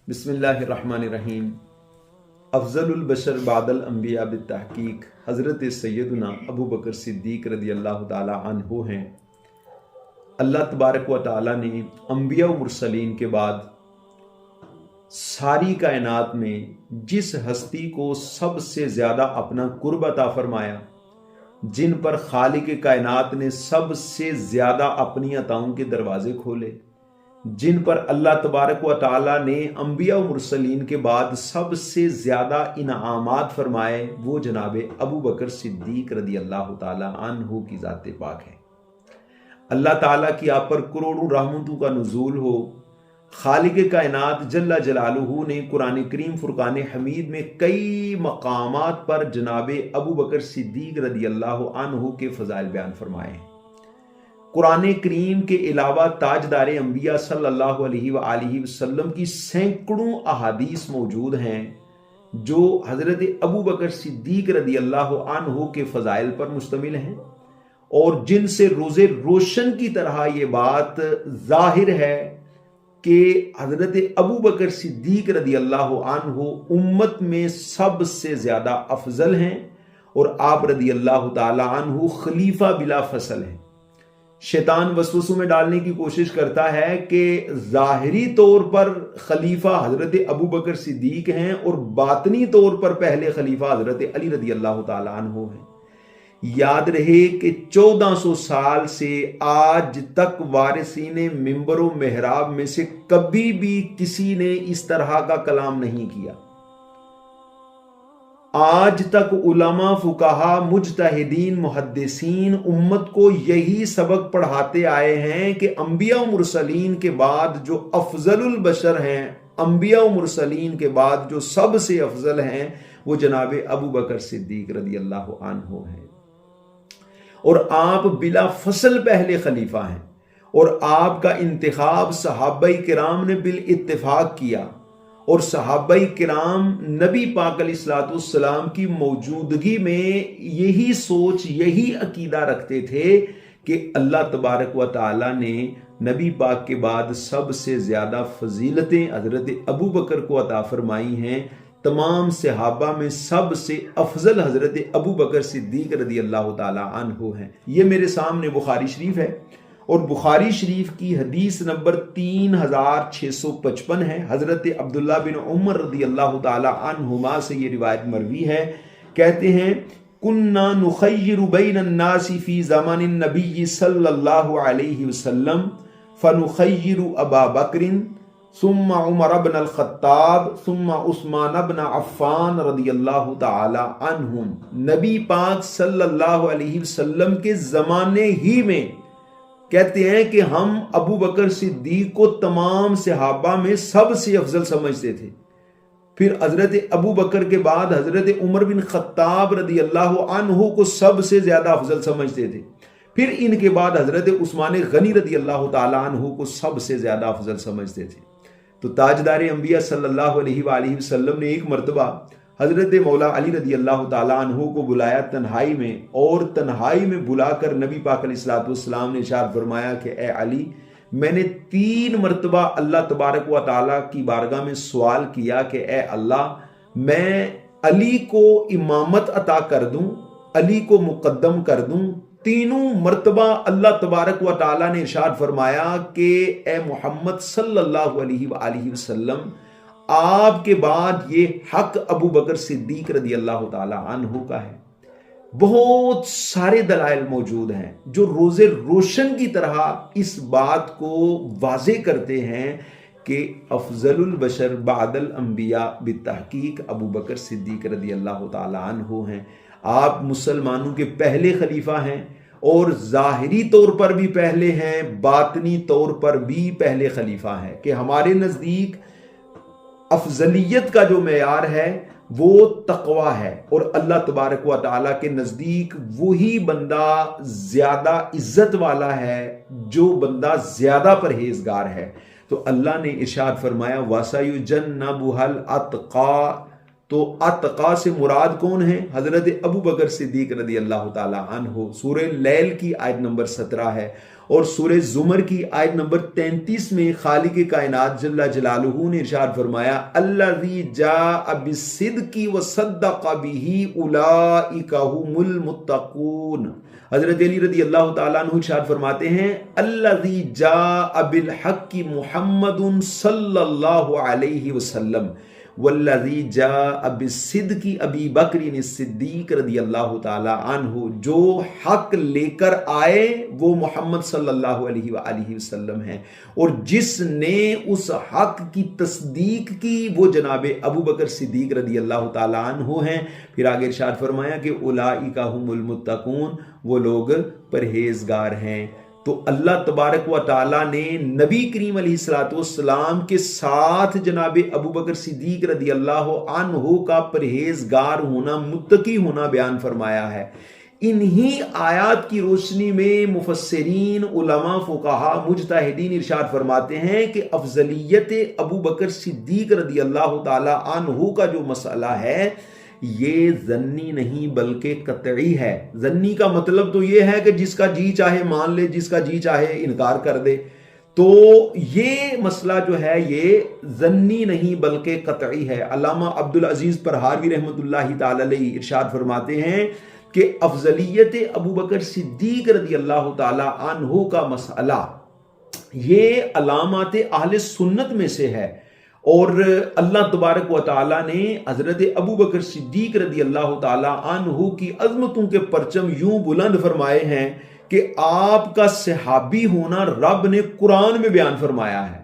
بسم اللہ الرحمن الرحیم۔ افضل البشر بعد الانبیاء بالتحقیق حضرت سیدنا ابو بکر صدیق رضی اللہ تعالی عنہ ہیں۔ اللہ تبارک و تعالی نے انبیاء و مرسلین کے بعد ساری کائنات میں جس ہستی کو سب سے زیادہ اپنا قرب عطا فرمایا، جن پر خالق کائنات نے سب سے زیادہ اپنی عطاؤں کے دروازے کھولے، جن پر اللہ تبارک و تعالیٰ نے انبیاء و مرسلین کے بعد سب سے زیادہ انعامات فرمائے، وہ جناب ابو بکر صدیق رضی اللہ تعالیٰ عنہ کی ذات پاک ہے۔ اللہ تعالیٰ کی آپ پر کروڑوں رحمتوں کا نزول ہو۔ خالق کائنات جل جلالہ نے قرآن کریم فرقان حمید میں کئی مقامات پر جناب ابو بکر صدیق رضی اللہ عنہ کے فضائل بیان فرمائے ہیں۔ قرآن کریم کے علاوہ تاجدار انبیاء صلی اللہ علیہ وآلہ وسلم کی سینکڑوں احادیث موجود ہیں جو حضرت ابو بکر صدیق رضی اللہ عنہ کے فضائل پر مشتمل ہیں، اور جن سے روز روشن کی طرح یہ بات ظاہر ہے کہ حضرت ابو بکر صدیق رضی اللہ عنہ امت میں سب سے زیادہ افضل ہیں، اور آپ رضی اللہ تعالی عنہ خلیفہ بلا فصل ہیں۔ شیطان وسوسوں میں ڈالنے کی کوشش کرتا ہے کہ ظاہری طور پر خلیفہ حضرت ابو بکر صدیق ہیں اور باطنی طور پر پہلے خلیفہ حضرت علی رضی اللہ تعالی عنہ ہیں۔ یاد رہے کہ 1400 سال سے آج تک وارثین منبر و محراب میں سے کبھی بھی کسی نے اس طرح کا کلام نہیں کیا۔ آج تک علماء، فقہا، مجتہدین، محدثین امت کو یہی سبق پڑھاتے آئے ہیں کہ انبیاء و مرسلین کے بعد جو افضل البشر ہیں، انبیاء و مرسلین کے بعد جو سب سے افضل ہیں، وہ جناب ابو بکر صدیق رضی اللہ عنہ ہیں، اور آپ بلا فصل پہلے خلیفہ ہیں، اور آپ کا انتخاب صحابہ کرام نے بالاتفاق کیا، اور صحابہ کرام نبی پاک علیہ الصلوۃ والسلام کی موجودگی میں یہی سوچ، یہی عقیدہ رکھتے تھے کہ اللہ تبارک و تعالی نے نبی پاک کے بعد سب سے زیادہ فضیلتیں حضرت ابو بکر کو عطا فرمائی ہیں۔ تمام صحابہ میں سب سے افضل حضرت ابو بکر صدیق رضی اللہ تعالی عنہ ہیں۔ یہ میرے سامنے بخاری شریف ہے، اور بخاری شریف کی حدیث نمبر 3655 ہے۔ حضرت عبداللہ بن عمر رضی اللہ تعالی عنہما سے یہ روایت مروی ہے، کہتے ہیں کننا نخیر بین الناس فی زمان النبی صلی اللہ علیہ وسلم فنخیر ابا بکر ثم عمر بن الخطاب ثم عثمان بن عفان رضی اللہ تعالی عنہم۔ نبی پاک صلی اللہ علیہ وسلم کے زمانے ہی میں کہتے ہیں کہ ہم ابو بکر صدیق کو تمام صحابہ میں سب سے افضل سمجھتے تھے، پھر حضرت ابو بکر کے بعد حضرت عمر بن خطاب رضی اللہ عنہ کو سب سے زیادہ افضل سمجھتے تھے، پھر ان کے بعد حضرت عثمان غنی رضی اللہ تعالی عنہ کو سب سے زیادہ افضل سمجھتے تھے۔ تو تاجدار انبیاء صلی اللہ علیہ وآلہ وسلم نے ایک مرتبہ حضرت مولا علی رضی اللہ تعالیٰ عنہ کو بلایا تنہائی میں، اور تنہائی میں بلا کر نبی پاک علیہ الصلوۃ والسلام نے ارشاد فرمایا کہ اے علی، میں نے 3 مرتبہ اللہ تبارک و تعالیٰ کی بارگاہ میں سوال کیا کہ اے اللہ، میں علی کو امامت عطا کر دوں، علی کو مقدم کر دوں۔ تینوں مرتبہ اللہ تبارک و تعالیٰ نے ارشاد فرمایا کہ اے محمد صلی اللہ علیہ وآلہ وسلم، آپ کے بعد یہ حق ابو بکر صدیق رضی اللہ تعالی عنہ کا ہے۔ بہت سارے دلائل موجود ہیں جو روز روشن کی طرح اس بات کو واضح کرتے ہیں کہ افضل البشر بعد الانبیاء بالتحقیق ابو بکر صدیق رضی اللہ تعالی عنہ ہیں۔ آپ مسلمانوں کے پہلے خلیفہ ہیں، اور ظاہری طور پر بھی پہلے ہیں، باطنی طور پر بھی پہلے خلیفہ ہیں، کہ ہمارے نزدیک افضلیت کا جو معیار ہے وہ تقوی ہے، اور اللہ تبارک و تعالیٰ کے نزدیک وہی بندہ زیادہ عزت والا ہے جو بندہ زیادہ پرہیزگار ہے۔ تو اللہ نے ارشاد فرمایا وَسَيُجَنَّبُهَا الْأَتْقَى، تو اتقا سے مراد کون ہیں؟ حضرت ابو بکر صدیق رضی اللہ تعالی عنہ۔ سورہ لیل کی آیت نمبر 17 ہے، اور سورہ زمر کی آیت نمبر 33 میں خالق کائنات جل جلالہ نے ارشاد فرمایا الذی جاء بالصدق وصدق بہ اولئک هم المتقون۔ حضرت علی رضی اللہ تعالیٰ عنہ ارشاد فرماتے ہیں الذی جاء بالحق محمد صلی اللہ علیہ وسلم والذی جاء بالصدق ابی بکر الصدیق رضی اللہ تعالی عنہ، جو حق لے کر آئے وہ محمد صلی اللہ علیہ وآلہ وسلم ہیں، اور جس نے اس حق کی تصدیق کی وہ جناب ابو بکر صدیق رضی اللہ تعالی عنہ ہیں۔ پھر آگے ارشاد فرمایا کہ اولئک هم المتقون، وہ لوگ پرہیزگار ہیں۔ تو اللہ تبارک و تعالیٰ نے نبی کریم علیہ السلام کے ساتھ جناب ابو بکر صدیق رضی اللہ عنہ کا پرہیزگار ہونا، متقی ہونا بیان فرمایا ہے۔ انہی آیات کی روشنی میں مفسرین، علماء، فقہا، مجتہدین ارشاد فرماتے ہیں کہ افضلیت ابو بکر صدیق رضی اللہ تعالی عنہ کا جو مسئلہ ہے یہ ظنی نہیں بلکہ قطعی ہے۔ ظنی کا مطلب تو یہ ہے کہ جس کا جی چاہے مان لے، جس کا جی چاہے انکار کر دے، تو یہ مسئلہ جو ہے یہ ظنی نہیں بلکہ قطعی ہے۔ علامہ عبدالعزیز پرہاروی رحمۃ اللہ تعالی علیہ ارشاد فرماتے ہیں کہ افضلیت ابو بکر صدیق رضی اللہ تعالی عنہ کا مسئلہ یہ علامات اہل سنت میں سے ہے، اور اللہ تبارک و تعالیٰ نے حضرت ابو بکر صدیق رضی اللہ تعالی عنہ کی عظمتوں کے پرچم یوں بلند فرمائے ہیں کہ آپ کا صحابی ہونا رب نے قرآن میں بیان فرمایا ہے۔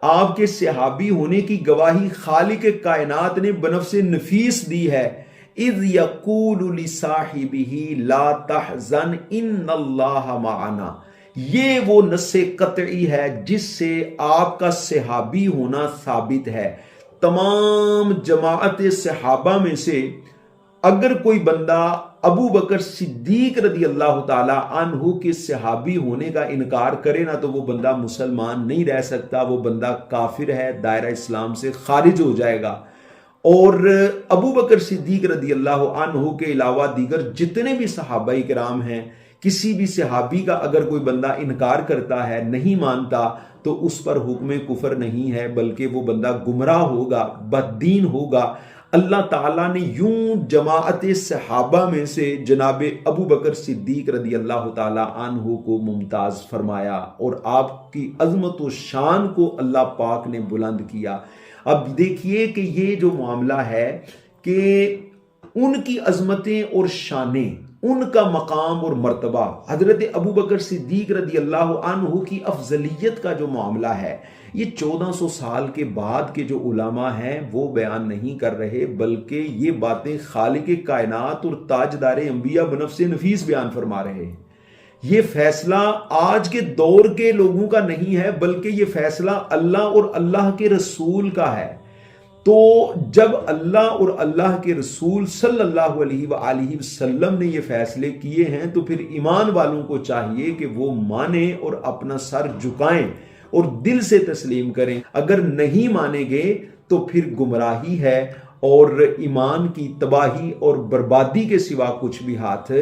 آپ کے صحابی ہونے کی گواہی خالق کائنات نے بنفس نفیس دی ہے۔ اذ یقول لصاحبہ لا تحزن ان اللہ معنا، یہ وہ نص قطعی ہے جس سے آپ کا صحابی ہونا ثابت ہے۔ تمام جماعت صحابہ میں سے اگر کوئی بندہ ابو بکر صدیق رضی اللہ تعالی عنہ کے صحابی ہونے کا انکار کرے نا تو وہ بندہ مسلمان نہیں رہ سکتا، وہ بندہ کافر ہے، دائرہ اسلام سے خارج ہو جائے گا۔ اور ابو بکر صدیق رضی اللہ عنہ کے علاوہ دیگر جتنے بھی صحابہ کرام ہیں، کسی بھی صحابی کا اگر کوئی بندہ انکار کرتا ہے، نہیں مانتا، تو اس پر حکم کفر نہیں ہے بلکہ وہ بندہ گمراہ ہوگا، بددین ہوگا۔ اللہ تعالیٰ نے یوں جماعت صحابہ میں سے جناب ابو بکر صدیق رضی اللہ تعالی عنہ کو ممتاز فرمایا اور آپ کی عظمت و شان کو اللہ پاک نے بلند کیا۔ اب دیکھیے کہ یہ جو معاملہ ہے کہ ان کی عظمتیں اور شانیں، ان کا مقام اور مرتبہ، حضرت ابو بکر صدیق رضی اللہ عنہ کی افضلیت کا جو معاملہ ہے، یہ 1400 سال کے بعد کے جو علماء ہیں وہ بیان نہیں کر رہے، بلکہ یہ باتیں خالق کائنات اور تاجدار انبیاء بنفس نفیس بیان فرما رہے ہیں۔ یہ فیصلہ آج کے دور کے لوگوں کا نہیں ہے بلکہ یہ فیصلہ اللہ اور اللہ کے رسول کا ہے۔ تو جب اللہ اور اللہ کے رسول صلی اللہ علیہ وآلہ وسلم نے یہ فیصلے کیے ہیں تو پھر ایمان والوں کو چاہیے کہ وہ مانیں اور اپنا سر جھکائیں اور دل سے تسلیم کریں۔ اگر نہیں مانیں گے تو پھر گمراہی ہے اور ایمان کی تباہی اور بربادی کے سوا کچھ بھی ہاتھ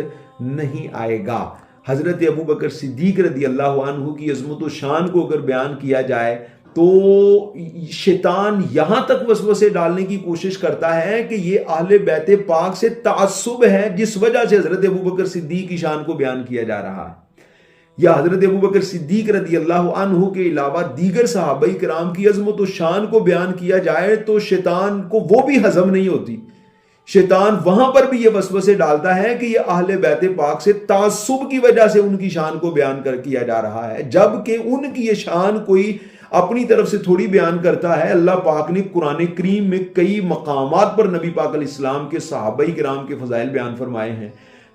نہیں آئے گا۔ حضرت ابو بکر صدیق رضی اللہ عنہ کی عظمت و شان کو اگر بیان کیا جائے تو شیطان یہاں تک وسوسے ڈالنے کی کوشش کرتا ہے کہ یہ اہل بیت پاک سے تعصب ہے جس وجہ سے حضرت ابو بکر صدیق کی شان کو بیان کیا جا رہا ہے، یا حضرت ابو بکر صدیق رضی اللہ عنہ کے علاوہ دیگر صحابہ کرام کی عظمت و شان کو بیان کیا جائے تو شیطان کو وہ بھی ہضم نہیں ہوتی۔ شیطان وہاں پر بھی یہ وسوسے ڈالتا ہے کہ یہ اہل بیت پاک سے تعصب کی وجہ سے ان کی شان کو بیان کیا جا رہا ہے، جبکہ ان کی یہ شان کوئی اپنی طرف سے تھوڑی بیان کرتا ہے۔ اللہ پاک نے قرآن کریم میں کئی مقامات پر نبی پاک علیہ السلام کے صحابہ کرام کے فضائل بیان فرمائے ہیں،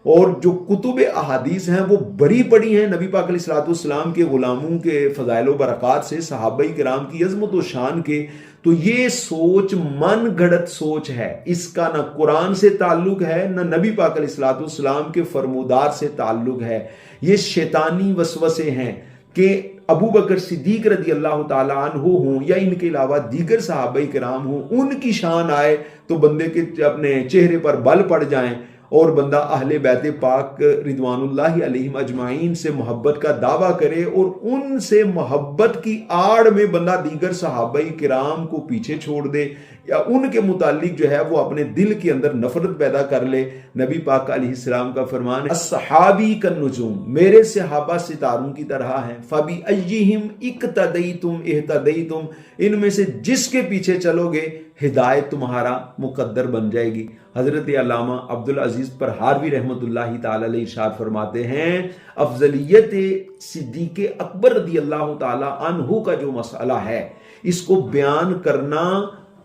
اور جو کتب احادیث ہیں وہ بڑی پڑی ہیں نبی پاک علیہ السلام کے غلاموں کے فضائل و برکات سے، صحابہ کرام کی عظمت و شان کے۔ تو یہ سوچ من گھڑت سوچ ہے، اس کا نہ قرآن سے تعلق ہے نہ نبی پاک علیہ السلام کے فرمودات سے تعلق ہے۔ یہ شیطانی وسوسے ہیں کہ ابو بکر صدیق رضی اللہ تعالی عنہ ہوں یا ان کے علاوہ دیگر صحابہ کرام ہوں، ان کی شان آئے تو بندے کے اپنے چہرے پر بل پڑ جائیں اور بندہ اہل بیت پاک رضوان اللہ علیہم اجمعین سے محبت کا دعویٰ کرے اور ان سے محبت کی آڑ میں بندہ دیگر صحابہ کرام کو پیچھے چھوڑ دے یا ان کے متعلق جو ہے وہ اپنے دل کے اندر نفرت پیدا کر لے، نبی پاک علیہ السلام کا فرمان ہے الصحابی کالنجوم، میرے صحابہ ستاروں کی طرح ہیں، فَبِأَيِّهِمْ اِقْتَدَيْتُمْ اِهْتَدَيْتُمْ، ان میں سے جس کے پیچھے چلو گے ہدایت تمہارا مقدر بن جائے گی۔ حضرت علامہ عبدالعزیز پرہاروی رحمۃ اللہ تعالی علیہ ارشاد فرماتے ہیں افضلیت صدیق اکبر رضی اللہ تعالی عنہ کا جو مسئلہ ہے اس کو بیان کرنا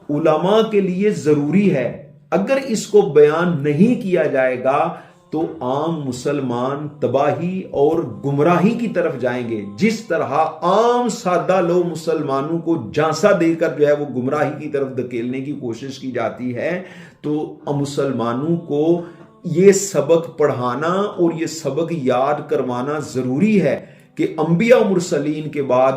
علماء کے لیے ضروری ہے، اگر اس کو بیان نہیں کیا جائے گا تو عام مسلمان تباہی اور گمراہی کی طرف جائیں گے۔ جس طرح عام سادہ لوگ مسلمانوں کو جھانسا دے کر جو ہے وہ گمراہی کی طرف دھکیلنے کی کوشش کی جاتی ہے، تو مسلمانوں کو یہ سبق پڑھانا اور یہ سبق یاد کروانا ضروری ہے کہ انبیاء و مرسلین کے بعد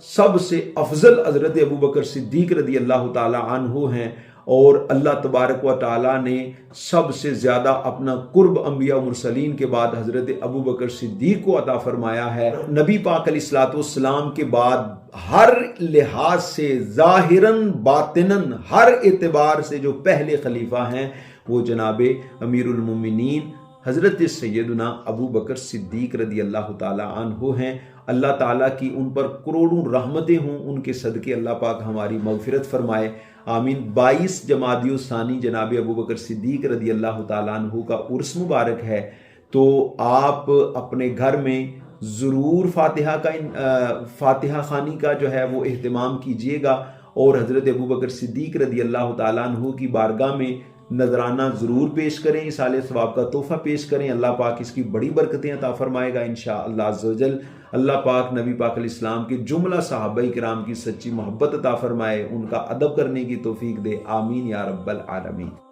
سب سے افضل حضرت ابوبکر صدیق رضی اللہ تعالی عنہ ہیں، اور اللہ تبارک و تعالیٰ نے سب سے زیادہ اپنا قرب انبیاء و مرسلین کے بعد حضرت ابوبکر صدیق کو عطا فرمایا ہے۔ نبی پاک علیہ الصلوۃ والسلام کے بعد ہر لحاظ سے ظاہراً باطناً ہر اعتبار سے جو پہلے خلیفہ ہیں وہ جناب امیر المومنین حضرت سیدنا ابوبکر صدیق رضی اللہ تعالی عنہ ہیں۔ اللہ تعالیٰ کی ان پر کروڑوں رحمتیں ہوں، ان کے صدقے اللہ پاک ہماری مغفرت فرمائے، آمین۔ 22 جمادی الثانی جناب ابوبکر صدیق رضی اللہ تعالیٰ عنہ کا عرس مبارک ہے، تو آپ اپنے گھر میں ضرور فاتحہ خوانی کا جو ہے وہ اہتمام کیجئے گا، اور حضرت ابوبکر صدیق رضی اللہ تعالیٰ عنہ کی بارگاہ میں نذرانہ ضرور پیش کریں، اصالِ ثواب کا تحفہ پیش کریں، اللہ پاک اس کی بڑی برکتیں عطا فرمائے گا انشاءاللہ عز و جل۔ اللہ پاک نبی پاک علیہ السلام کے جملہ صحابہ کرام کی سچی محبت عطا فرمائے، ان کا ادب کرنے کی توفیق دے، آمین یا رب العالمین۔